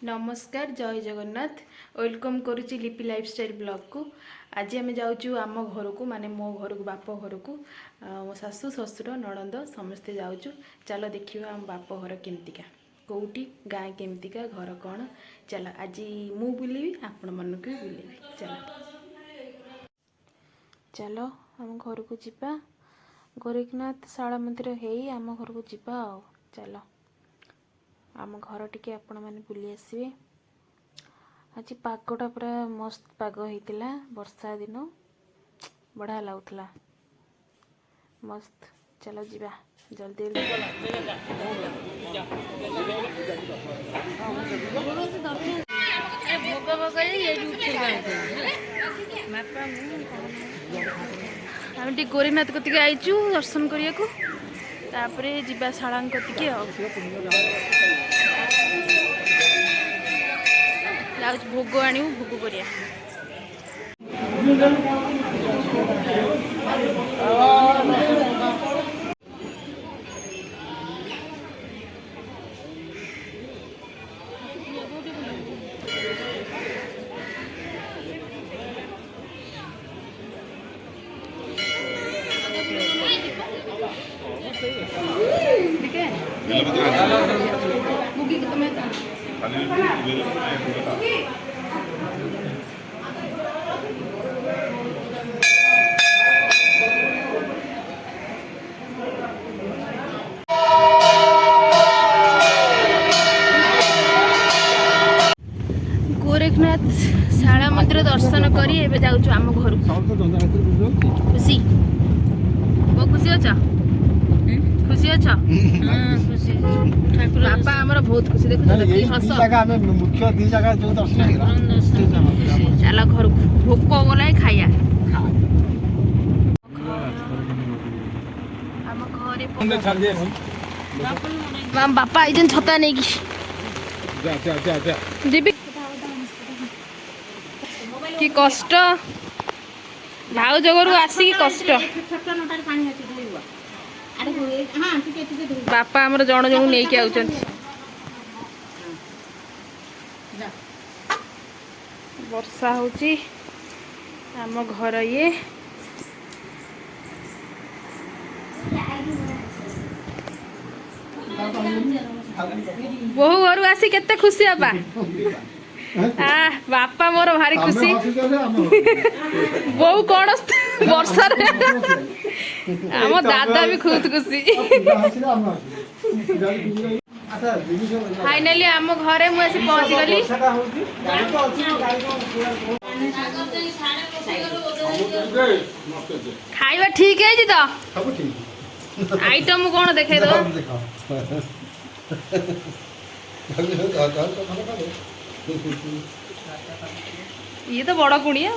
नमस्कार जय जगन्नाथ वेलकम करुच्ची लिपि लाइफस्टाइल ब्लॉग को। आज आम जाऊँ आम घर को माने मो घर को बाप घर को मो शाशु ससुर नणंद समस्ते जाऊँ। चलो देखिए आम बाप घर केमतिका कौटी गाँ केमतिका घर कौन। चलो आज मु बुलेबी आपण मन को बुलेबी। चलो चलो आम घर को जीवा गोरखनाथ शाला मंदिर है आम घर को जीवा। चलो आम घर टिके आपण मैंने बुली आसवे। आज पागटा पूरा मस्त पाग होता वर्षा दिन बढ़िया लगुला मस्त। चलो जीवा जल्दी आम टे गोरखनाथ कतिके आईचु दर्शन करने को तापरे जीवा शाला कतिके भोग आनी भोग करिया। गोरखनाथ शाला मंदिर दर्शन करी एबे जाऊँ आम घर खुशी वो खुशी अच्छा खुशी अच्छा बापा आमर बहुत खुशी देखो चल घर भोक गला खाया आम घर बापा आई छता नहीं जीवी कि कष्ट भाव जगरू आसिक कष्ट बापा आमर जन जन नहीं कि आउचन वर्षा होची आम घर ये बहु घर आसी केते खुशी बापा बापा मोर भारी खुशी बहु कौन वर्षा आम दादा भी खुद खुशी फाइनाली आम घरे मुझे पहुंच गली। खाइबा ठीक है जी तो आइटम कौन देखे दो ये तो बड़ा कुड़िया